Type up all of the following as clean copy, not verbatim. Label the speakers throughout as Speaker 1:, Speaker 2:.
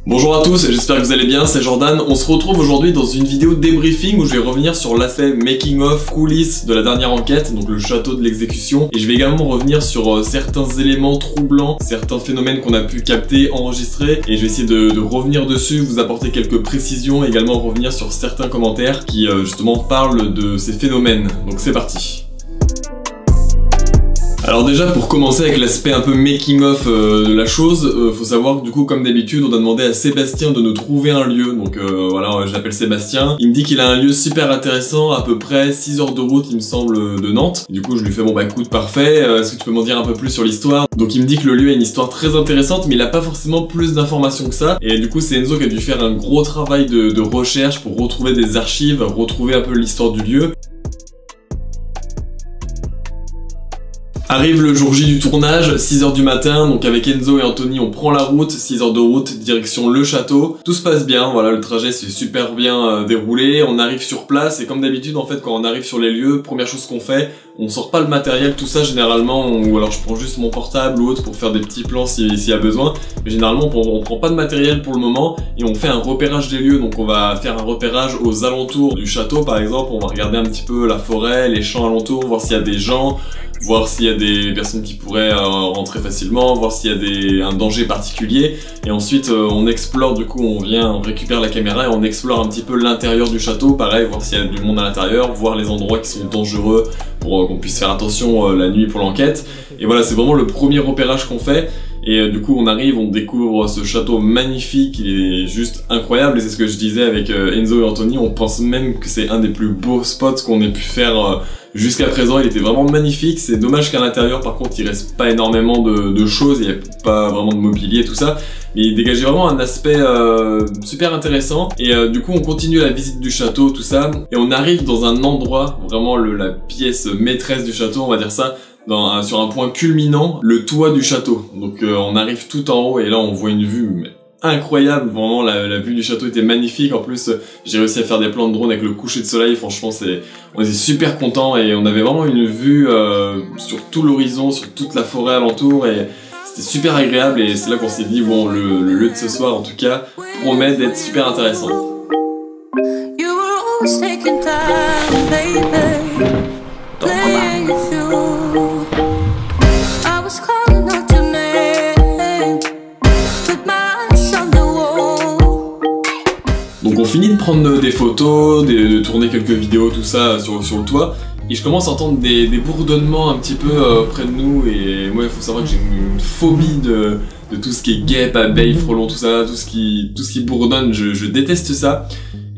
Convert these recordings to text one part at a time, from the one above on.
Speaker 1: Bonjour à tous, j'espère que vous allez bien, c'est Jordan. On se retrouve aujourd'hui dans une vidéo débriefing où je vais revenir sur l'aspect making of, coulisses de la dernière enquête, donc le château de l'exécution. Et je vais également revenir sur certains éléments troublants, certains phénomènes qu'on a pu capter, enregistrer. Et je vais essayer de revenir dessus, vous apporter quelques précisions, également revenir sur certains commentaires qui justement parlent de ces phénomènes. Donc c'est parti. Alors déjà pour commencer avec l'aspect un peu making of de la chose, faut savoir que du coup comme d'habitude on a demandé à Sébastien de nous trouver un lieu, donc voilà, j'appelle Sébastien. Il me dit qu'il a un lieu super intéressant, à peu près 6 heures de route il me semble de Nantes. Du coup je lui fais bon bah écoute parfait, est-ce que tu peux m'en dire un peu plus sur l'histoire? Donc il me dit que le lieu a une histoire très intéressante mais il a pas forcément plus d'informations que ça. Et du coup c'est Enzo qui a dû faire un gros travail de recherche pour retrouver des archives, retrouver un peu l'histoire du lieu. Arrive le jour J du tournage, 6h du matin, donc avec Enzo et Anthony on prend la route, 6 heures de route, direction le château. Tout se passe bien, voilà, le trajet s'est super bien déroulé, on arrive sur place et comme d'habitude en fait quand on arrive sur les lieux, première chose qu'on fait, on sort pas le matériel, tout ça généralement, ou alors je prends juste mon portable ou autre pour faire des petits plans s'il y a besoin. Mais généralement on prend pas de matériel pour le moment et on fait un repérage des lieux, donc on va faire un repérage aux alentours du château par exemple, on va regarder un petit peu la forêt, les champs alentours, voir s'il y a des gens, voir s'il y a des personnes qui pourraient rentrer facilement, voir s'il y a un danger particulier. Et ensuite on explore, du coup on récupère la caméra et on explore un petit peu l'intérieur du château, pareil, voir s'il y a du monde à l'intérieur, voir les endroits qui sont dangereux pour qu'on puisse faire attention la nuit pour l'enquête. Et voilà, c'est vraiment le premier repérage qu'on fait. Et du coup on arrive, on découvre ce château magnifique, il est juste incroyable et c'est ce que je disais avec Enzo et Anthony, on pense même que c'est un des plus beaux spots qu'on ait pu faire jusqu'à présent. Il était vraiment magnifique, c'est dommage qu'à l'intérieur par contre il reste pas énormément de choses, il n'y a pas vraiment de mobilier et tout ça, mais il dégageait vraiment un aspect super intéressant. Et du coup on continue la visite du château, tout ça, et on arrive dans un endroit, vraiment la pièce maîtresse du château, on va dire ça, sur un point culminant, le toit du château. Donc on arrive tout en haut et là on voit une vue incroyable, vraiment la vue du château était magnifique. En plus j'ai réussi à faire des plans de drone avec le coucher de soleil, franchement on était super contents et on avait vraiment une vue sur tout l'horizon, sur toute la forêt alentour et c'était super agréable. Et c'est là qu'on s'est dit bon, le lieu de ce soir en tout cas promet d'être super intéressant. Donc on finit de prendre des photos, de tourner quelques vidéos, tout ça sur le toit. Et je commence à entendre des bourdonnements un petit peu près de nous. Et moi il faut savoir que j'ai une phobie de tout ce qui est guêpes, abeilles, frelons, tout ça, tout ce qui bourdonne, je déteste ça.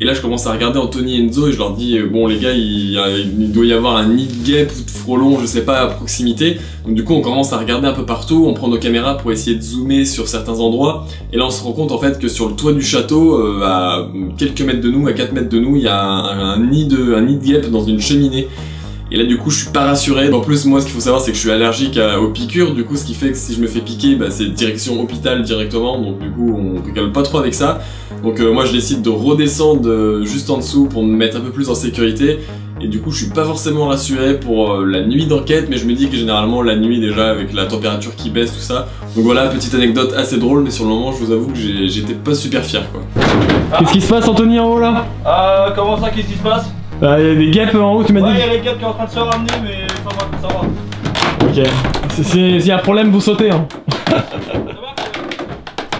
Speaker 1: Et là je commence à regarder Anthony et Enzo et je leur dis bon les gars, il doit y avoir un nid de guêpes ou de frelons, je sais pas, à proximité. Donc du coup on commence à regarder un peu partout, on prend nos caméras pour essayer de zoomer sur certains endroits. Et là on se rend compte en fait que sur le toit du château, à quelques mètres de nous, à 4 mètres de nous, il y a un nid de guêpes dans une cheminée. Et là du coup je suis pas rassuré. En plus moi ce qu'il faut savoir c'est que je suis allergique aux piqûres, du coup ce qui fait que si je me fais piquer bah, c'est direction hôpital directement, donc du coup on rigole pas trop avec ça. Donc moi je décide de redescendre juste en dessous pour me mettre un peu plus en sécurité. Et du coup je suis pas forcément rassuré pour la nuit d'enquête, mais je me dis que généralement la nuit déjà avec la température qui baisse tout ça. Donc voilà, petite anecdote assez drôle, mais sur le moment je vous avoue que j'étais pas super fier quoi.
Speaker 2: Qu'est-ce qui se passe Anthony en haut là?
Speaker 3: Comment ça, qu'est-ce qui se passe?
Speaker 2: Il y a des guêpes en haut, tu m'as dit?
Speaker 3: Ouais, il y a les guêpes qui sont en train de se ramener, mais ça va.
Speaker 2: Ok. S'il y a un problème, vous sautez hein.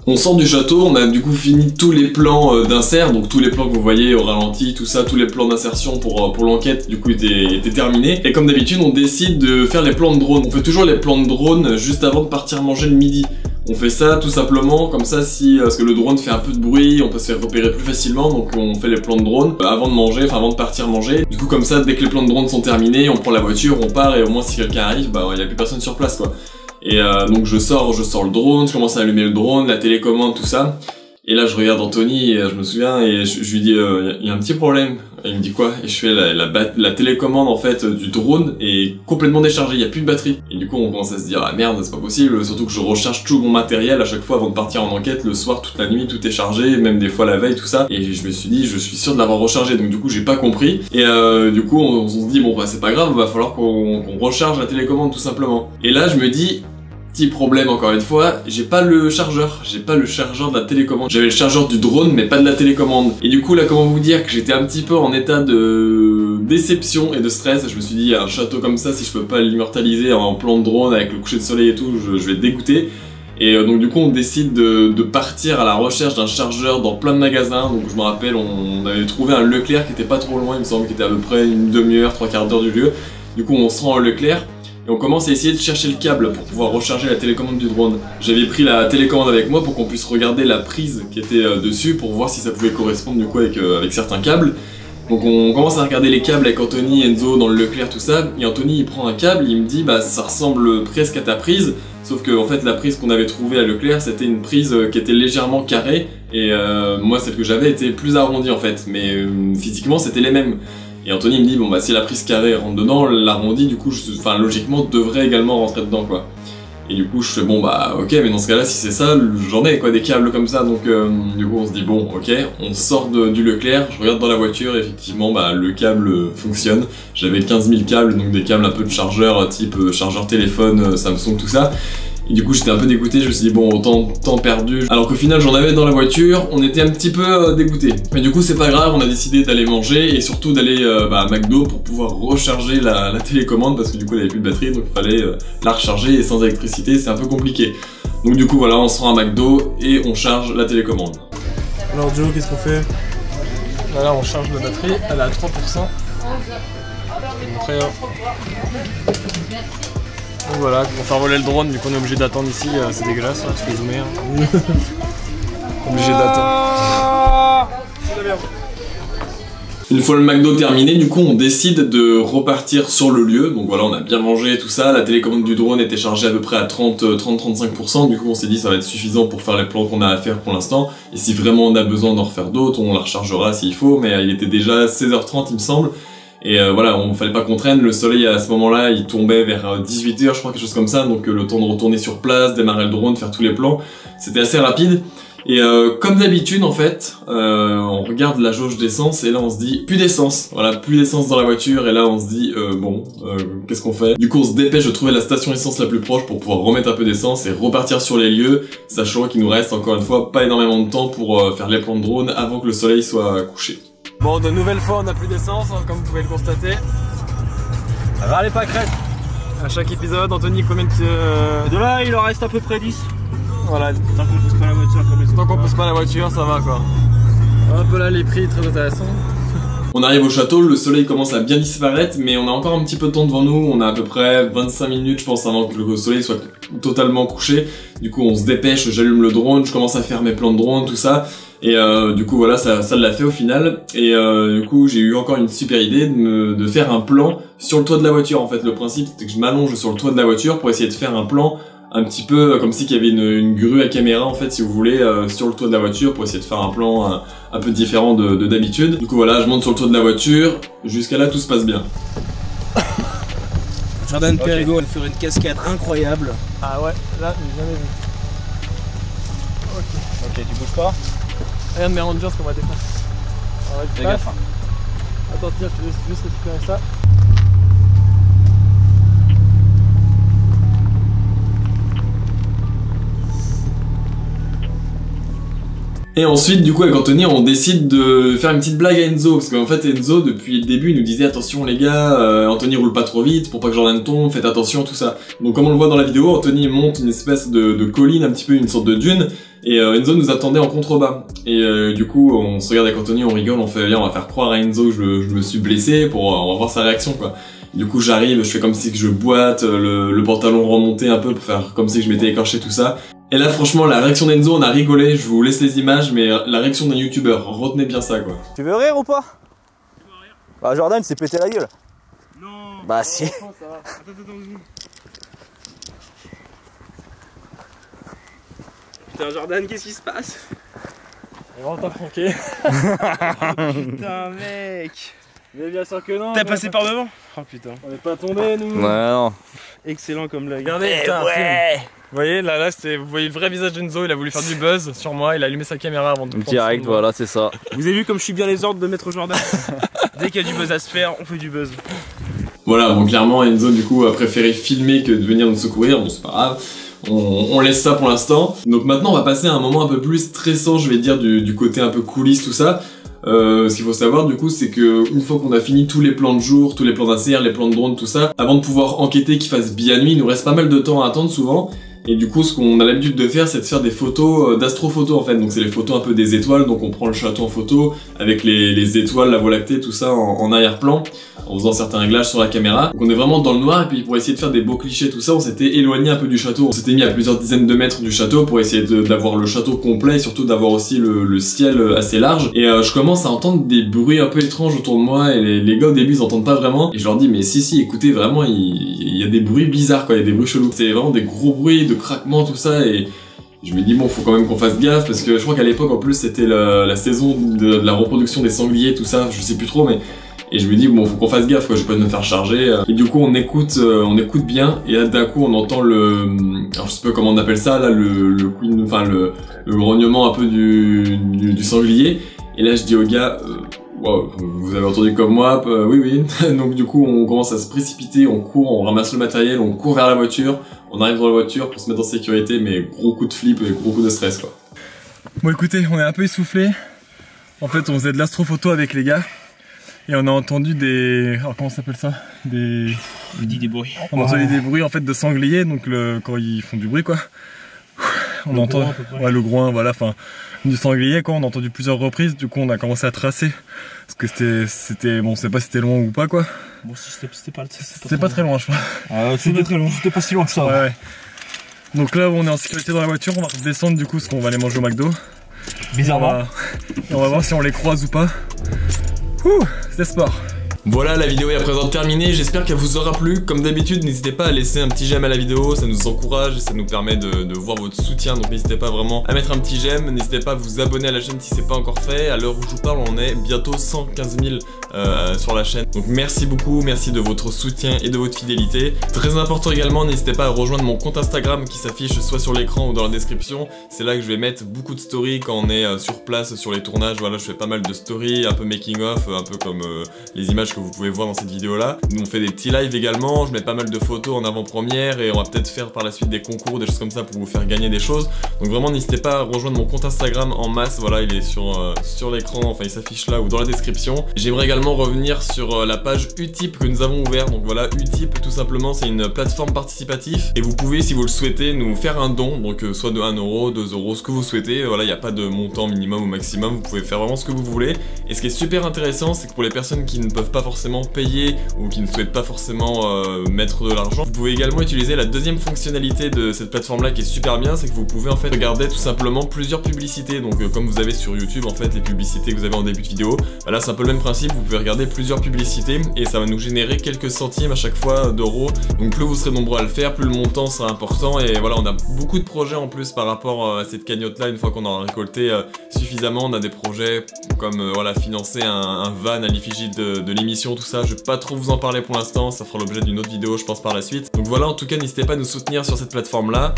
Speaker 1: On sort du château, on a du coup fini tous les plans d'insert, donc tous les plans que vous voyez au ralenti, tout ça, tous les plans d'insertion pour l'enquête du coup étaient terminés. Et comme d'habitude on décide de faire les plans de drone. On fait toujours les plans de drone juste avant de partir manger le midi. On fait ça tout simplement, comme ça parce que le drone fait un peu de bruit, on peut se faire repérer plus facilement, donc on fait les plans de drone avant de manger, enfin avant de partir manger. Du coup comme ça, dès que les plans de drone sont terminés, on prend la voiture, on part et au moins si quelqu'un arrive, bah il y a plus personne sur place quoi. Et donc je sors le drone, je commence à allumer le drone, la télécommande, tout ça. Et là je regarde Anthony, et je me souviens, et je lui dis il y a un petit problème. Et il me dit quoi? Et je fais la télécommande en fait du drone est complètement déchargée, il n'y a plus de batterie. Et du coup on commence à se dire ah merde, c'est pas possible, surtout que je recharge tout mon matériel à chaque fois avant de partir en enquête, le soir, toute la nuit, tout est chargé, même des fois la veille, tout ça. Et je me suis dit je suis sûr de l'avoir rechargé, donc du coup j'ai pas compris. Et du coup on se dit bon bah c'est pas grave, va falloir qu'on recharge la télécommande tout simplement. Et là je me dis Petit problème encore une fois, j'ai pas le chargeur de la télécommande. J'avais le chargeur du drone mais pas de la télécommande. Et du coup là comment vous dire que j'étais un petit peu en état de déception et de stress. Je me suis dit un château comme ça si je peux pas l'immortaliser en plan de drone avec le coucher de soleil et tout, je vais être dégoûté. Et donc du coup on décide de partir à la recherche d'un chargeur dans plein de magasins. Donc je me rappelle on avait trouvé un Leclerc qui était pas trop loin, il me semble qu'il était à peu près une demi-heure, 3/4 d'heure du lieu. Du coup on se rend au Leclerc. Et on commence à essayer de chercher le câble pour pouvoir recharger la télécommande du drone. J'avais pris la télécommande avec moi pour qu'on puisse regarder la prise qui était dessus pour voir si ça pouvait correspondre du coup avec certains câbles. Donc on commence à regarder les câbles avec Anthony, Enzo dans le Leclerc tout ça. Et Anthony il prend un câble, il me dit bah ça ressemble presque à ta prise. Sauf que en fait la prise qu'on avait trouvée à Leclerc c'était une prise qui était légèrement carrée. Et moi celle que j'avais était plus arrondie en fait. Mais physiquement c'était les mêmes. Et Anthony me dit bon bah si la prise carrée rentre dedans, l'arrondi du coup logiquement devrait également rentrer dedans quoi. Et du coup je fais bon bah ok mais dans ce cas là si c'est ça j'en ai quoi des câbles comme ça donc du coup on se dit bon ok on sort du Leclerc, je regarde dans la voiture et effectivement bah le câble fonctionne. J'avais 15 000 câbles donc des câbles un peu de chargeur type chargeur téléphone Samsung tout ça. Et du coup j'étais un peu dégoûté, je me suis dit bon autant temps perdu. Alors qu'au final j'en avais dans la voiture, on était un petit peu dégoûté. Mais du coup c'est pas grave, on a décidé d'aller manger et surtout d'aller à McDo pour pouvoir recharger la télécommande parce que du coup elle avait plus de batterie donc il fallait la recharger et sans électricité c'est un peu compliqué. Donc du coup voilà on se rend à McDo et on charge la télécommande.
Speaker 3: Alors Joe, qu'est-ce qu'on fait?
Speaker 2: Là on charge la batterie, elle est à 3%. Après, donc voilà, pour faire voler le drone, du coup on est obligé d'attendre ici, c'est dégueulasse, là, tu peux zoomer. Hein. Obligé d'attendre.
Speaker 1: Une fois le McDo terminé, du coup on décide de repartir sur le lieu. Donc voilà, on a bien mangé tout ça, la télécommande du drone était chargée à peu près à 30-35%. Du coup on s'est dit ça va être suffisant pour faire les plans qu'on a à faire pour l'instant. Et si vraiment on a besoin d'en refaire d'autres, on la rechargera s'il faut. Mais il était déjà 16h30 il me semble. Et voilà, on fallait pas qu'on traîne, le soleil à ce moment-là il tombait vers 18h je crois, quelque chose comme ça, donc le temps de retourner sur place, démarrer le drone, faire tous les plans, c'était assez rapide. Et comme d'habitude en fait, on regarde la jauge d'essence et là on se dit plus d'essence, voilà, plus d'essence dans la voiture et là on se dit qu'est-ce qu'on fait? Du coup on se dépêche de trouver la station essence la plus proche pour pouvoir remettre un peu d'essence et repartir sur les lieux, sachant qu'il nous reste encore une fois pas énormément de temps pour faire les plans de drone avant que le soleil soit couché.
Speaker 2: Bon, de nouvelles fois on n'a plus d'essence, hein, comme vous pouvez le constater. Allez pas crête. À chaque épisode, Anthony combien de...
Speaker 3: De là il en reste à peu près 10.
Speaker 2: Voilà,
Speaker 3: Tant qu'on pousse pas la voiture comme les autres.
Speaker 2: tant qu'on pousse pas la voiture, ça va quoi. Un peu là les prix, très intéressant.
Speaker 1: On arrive au château, le soleil commence à bien disparaître, mais on a encore un petit peu de temps devant nous, on a à peu près 25 minutes je pense avant que le soleil soit totalement couché. Du coup on se dépêche, j'allume le drone, je commence à faire mes plans de drone, tout ça. Et du coup voilà, ça l'a fait au final. Et du coup j'ai eu encore une super idée de faire un plan sur le toit de la voiture. En fait le principe c'était que je m'allonge sur le toit de la voiture pour essayer de faire un plan un petit peu comme si qu'il y avait une grue à caméra en fait si vous voulez sur le toit de la voiture pour essayer de faire un plan un peu différent de d'habitude. Du coup voilà, je monte sur le toit de la voiture, jusqu'à là tout se passe bien.
Speaker 3: Jordan Perrigo va faire une cascade incroyable.
Speaker 2: Ah ouais, là j'ai jamais vu.
Speaker 3: Ok, tu bouges pas.
Speaker 2: Regarde mes rangers qu'on va défaire. Ah ouais, je passe. Attends, tiens, je te laisse juste récupérer ça.
Speaker 1: Et ensuite, du coup, avec Anthony, on décide de faire une petite blague à Enzo, parce qu'en fait, Enzo, depuis le début, il nous disait attention les gars, Anthony roule pas trop vite, pour pas que Jordan tombe, faites attention, tout ça. Donc comme on le voit dans la vidéo, Anthony monte une espèce de colline, un petit peu une sorte de dune, et Enzo nous attendait en contrebas. Et du coup, on se regarde avec Anthony, on rigole, on fait viens, on va faire croire à Enzo que je me suis blessé, on va voir sa réaction quoi. Du coup, j'arrive, je fais comme si que je boite, le pantalon remonté un peu pour faire comme si que je m'étais écorché, tout ça. Et là franchement la réaction d'Enzo, on a rigolé, je vous laisse les images, mais la réaction d'un youtubeur, retenez bien ça quoi.
Speaker 4: Tu veux rire ou pas? Bah Jordan s'est pété la gueule.
Speaker 3: Non.
Speaker 4: Bah si.
Speaker 3: Attends. Putain Jordan, qu'est-ce qui se passe?
Speaker 2: Rentre à franquer.
Speaker 3: Putain mec.
Speaker 2: Mais bien sûr que non.
Speaker 3: T'as passé par devant? Oh putain.
Speaker 2: On est pas tombé nous.
Speaker 4: Ouais non.
Speaker 3: Excellent comme blague.
Speaker 2: Regardez, putain, film. Vous voyez, là, vous voyez le vrai visage d'Enzo, il a voulu faire du buzz sur moi, il a allumé sa caméra avant de prendre
Speaker 4: Direct,
Speaker 2: son
Speaker 4: voilà, c'est ça.
Speaker 3: Vous avez vu comme je suis bien les ordres de Maître Jordan? Dès qu'il y a du buzz à se faire, on fait du buzz.
Speaker 1: Voilà, bon clairement Enzo du coup a préféré filmer que de venir nous secourir, bon c'est pas grave. on laisse ça pour l'instant. Donc maintenant on va passer à un moment un peu plus stressant, je vais dire, du côté un peu coulisses, tout ça. Ce qu'il faut savoir du coup, c'est que une fois qu'on a fini tous les plans de jour, tous les plans d'ACR, les plans de drone, tout ça, avant de pouvoir enquêter qu'il fasse bien nuit, il nous reste pas mal de temps à attendre souvent. Et du coup, ce qu'on a l'habitude de faire, c'est de faire des photos, d'astrophotos en fait. Donc c'est les photos un peu des étoiles, donc on prend le château en photo, avec les étoiles, la voie lactée, tout ça en arrière-plan, en faisant certains réglages sur la caméra. Donc on est vraiment dans le noir, et puis pour essayer de faire des beaux clichés, tout ça, on s'était éloigné un peu du château. On s'était mis à plusieurs dizaines de mètres du château pour essayer d'avoir le château complet, et surtout d'avoir aussi le ciel assez large. Et je commence à entendre des bruits un peu étranges autour de moi, et les gars au début ils entendent pas vraiment. Et je leur dis mais si, écoutez, vraiment il y a des bruits bizarres quoi, il y a des bruits chelous. C'est vraiment des gros bruits de craquements, tout ça, et je me dis bon, faut quand même qu'on fasse gaffe, parce que je crois qu'à l'époque en plus c'était la saison de la reproduction des sangliers, tout ça, je sais plus trop, mais et je me dis bon, faut qu'on fasse gaffe quoi, je vais pas me faire charger. Et du coup on écoute bien, et là d'un coup on entend alors je sais pas comment on appelle ça là, le grognement un peu du sanglier. Et là je dis aux gars wow, vous avez entendu comme moi, oui. Donc du coup on commence à se précipiter, on court, on ramasse le matériel, on court vers la voiture, on arrive dans la voiture pour se mettre en sécurité, mais gros coup de flip et gros coup de stress quoi.
Speaker 2: Bon écoutez, on est un peu essoufflé. En fait on faisait de l'astrophoto avec les gars, et on a entendu alors comment ça s'appelle ça, des
Speaker 3: bruits.
Speaker 2: On a entendu des bruits en fait de sangliers, donc quand ils font du bruit quoi. On entend le groin, voilà, enfin du sanglier quoi, on a entendu plusieurs reprises, du coup on a commencé à tracer, parce que c'était bon, on sait pas si c'était loin ou pas quoi.
Speaker 3: Bon, si
Speaker 2: c'était pas très loin je crois.
Speaker 3: C'était très loin, c'était pas si loin que ça.
Speaker 2: Ouais. Donc là on est en sécurité dans la voiture, on va redescendre du coup parce qu'on va aller manger au McDo.
Speaker 3: Bizarrement.
Speaker 2: On va voir si on les croise ou pas. Ouh, c'est sport.
Speaker 1: Voilà, la vidéo est à présent terminée, j'espère qu'elle vous aura plu. Comme d'habitude, n'hésitez pas à laisser un petit j'aime à la vidéo, ça nous encourage et ça nous permet de voir votre soutien. Donc n'hésitez pas vraiment à mettre un petit j'aime, n'hésitez pas à vous abonner à la chaîne si c'est pas encore fait. À l'heure où je vous parle, on est bientôt 115 000 sur la chaîne. Donc merci beaucoup, merci de votre soutien et de votre fidélité. Très important également, n'hésitez pas à rejoindre mon compte Instagram qui s'affiche soit sur l'écran ou dans la description. C'est là que je vais mettre beaucoup de stories quand on est sur place, sur les tournages. Voilà, je fais pas mal de stories, un peu making of, un peu comme les images que vous pouvez voir dans cette vidéo là. Nous on fait des petits lives également, je mets pas mal de photos en avant-première, et on va peut-être faire par la suite des concours, des choses comme ça pour vous faire gagner des choses. Donc vraiment n'hésitez pas à rejoindre mon compte Instagram en masse, voilà, il est sur l'écran, enfin il s'affiche là ou dans la description. J'aimerais également revenir sur la page Utip que nous avons ouverte. Donc voilà, Utip tout simplement c'est une plateforme participative, et vous pouvez si vous le souhaitez nous faire un don, donc soit de 1 euro, 2 euros, ce que vous souhaitez. Voilà, il n'y a pas de montant minimum ou maximum, vous pouvez faire vraiment ce que vous voulez. Et ce qui est super intéressant, c'est que pour les personnes qui ne peuvent pas forcément payer ou qui ne souhaitent pas forcément mettre de l'argent, vous pouvez également utiliser la deuxième fonctionnalité de cette plateforme là qui est super bien, c'est que vous pouvez en fait regarder tout simplement plusieurs publicités. Donc comme vous avez sur YouTube en fait les publicités que vous avez en début de vidéo, bah là c'est un peu le même principe, vous pouvez regarder plusieurs publicités et ça va nous générer quelques centimes à chaque fois d'euros. Donc plus vous serez nombreux à le faire, plus le montant sera important. Et voilà, on a beaucoup de projets en plus par rapport à cette cagnotte là. Une fois qu'on aura récolté suffisamment, on a des projets comme voilà, financer un van à l'effigie de l'émission, tout ça. Je vais pas trop vous en parler pour l'instant, ça fera l'objet d'une autre vidéo je pense par la suite. Donc voilà, en tout cas n'hésitez pas à nous soutenir sur cette plateforme là,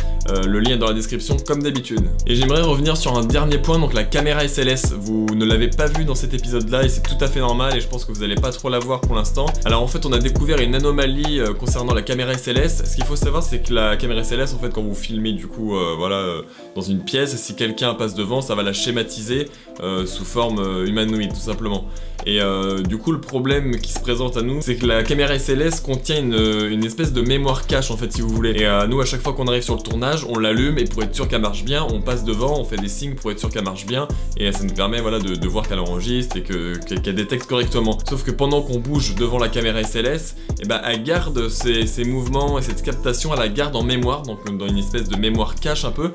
Speaker 1: le lien est dans la description comme d'habitude. Et j'aimerais revenir sur un dernier point, donc la caméra SLS. Vous ne l'avez pas vu dans cet épisode là et c'est tout à fait normal, et je pense que vous allez pas trop la voir pour l'instant. Alors en fait on a découvert une anomalie concernant la caméra SLS. Ce qu'il faut savoir c'est que la caméra SLS en fait quand vous filmez du coup dans une pièce, si quelqu'un passe devant ça va la schématiser sous forme humanoïde tout simplement. Et du coup le problème qui se présente à nous c'est que la caméra SLS contient une espèce de mémoire cache en fait si vous voulez. Et nous à chaque fois qu'on arrive sur le tournage on l'allume, et pour être sûr qu'elle marche bien on passe devant, on fait des signes pour être sûr qu'elle marche bien, et ça nous permet voilà, de voir qu'elle enregistre et qu'elle détecte correctement. Sauf que pendant qu'on bouge devant la caméra SLS, et ben, elle garde ces mouvements et cette captation, elle la garde en mémoire, donc dans une espèce de mémoire cache un peu.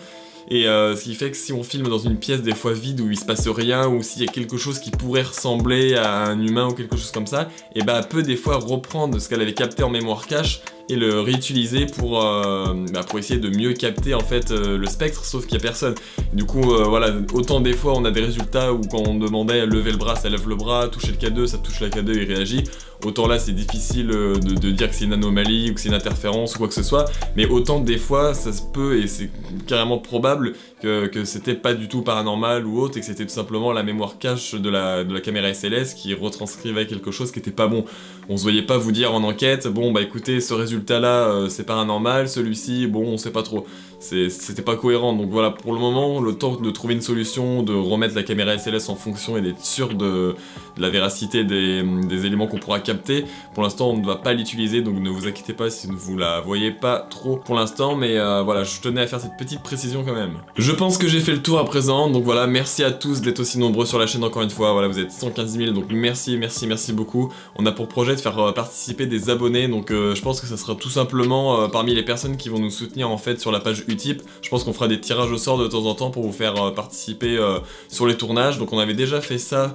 Speaker 1: Et ce qui fait que si on filme dans une pièce des fois vide où il se passe rien, ou s'il y a quelque chose qui pourrait ressembler à un humain ou quelque chose comme ça, et ben elle peut des fois reprendre ce qu'elle avait capté en mémoire cache et le réutiliser pour essayer de mieux capter en fait le spectre, sauf qu'il n'y a personne. Du coup voilà, autant des fois on a des résultats où quand on demandait lever le bras ça lève le bras, toucher le K2 ça touche la K2 et il réagit. Autant là c'est difficile de dire que c'est une anomalie ou que c'est une interférence ou quoi que ce soit, mais autant des fois ça se peut et c'est carrément probable que c'était pas du tout paranormal ou autre, et que c'était tout simplement la mémoire cache de la caméra SLS qui retranscrivait quelque chose qui était pas bon. On se voyait pas vous dire en enquête, bon bah écoutez ce résultat là c'est paranormal, celui-ci bon on sait pas trop. c'était pas cohérent. Donc voilà, pour le moment, le temps de trouver une solution, de remettre la caméra SLS en fonction et d'être sûr de la véracité des éléments qu'on pourra capter. Pour l'instant, on ne va pas l'utiliser, donc ne vous inquiétez pas si vous la voyez pas trop pour l'instant, mais voilà, je tenais à faire cette petite précision quand même. Je pense que j'ai fait le tour à présent, donc voilà, merci à tous d'être aussi nombreux sur la chaîne encore une fois. Voilà, vous êtes 115 000, donc merci beaucoup. On a pour projet de faire participer des abonnés, donc je pense que ça sera tout simplement parmi les personnes qui vont nous soutenir en fait sur la page Utip. Je pense qu'on fera des tirages au sort de temps en temps pour vous faire participer sur les tournages. Donc on avait déjà fait ça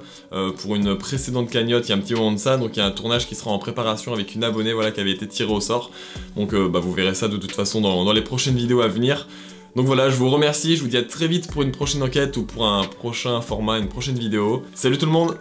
Speaker 1: pour une précédente cagnotte il y a un petit moment de ça, donc il y a un tournage qui sera en préparation avec une abonnée, voilà, qui avait été tirée au sort. Donc vous verrez ça de toute façon dans les prochaines vidéos à venir. Donc voilà, je vous remercie, je vous dis à très vite pour une prochaine enquête ou pour un prochain format, une prochaine vidéo. Salut tout le monde!